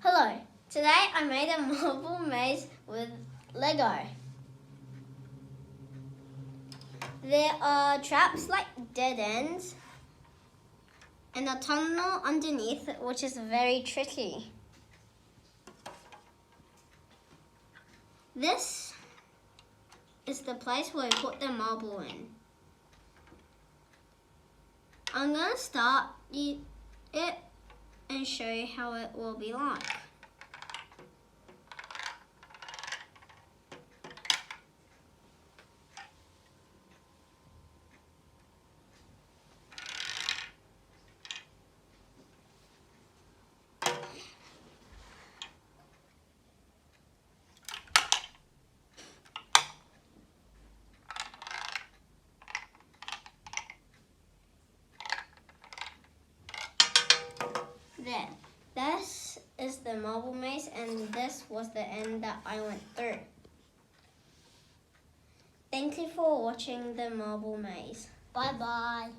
Hello, today I made a marble maze with Lego. There are traps like dead ends and a tunnel underneath which is very tricky. This is the place where we put the marble in. I'm going to start it and show you how it will be like. There. This is the marble maze and this was the end that I went through. Thank you for watching the marble maze. Bye bye.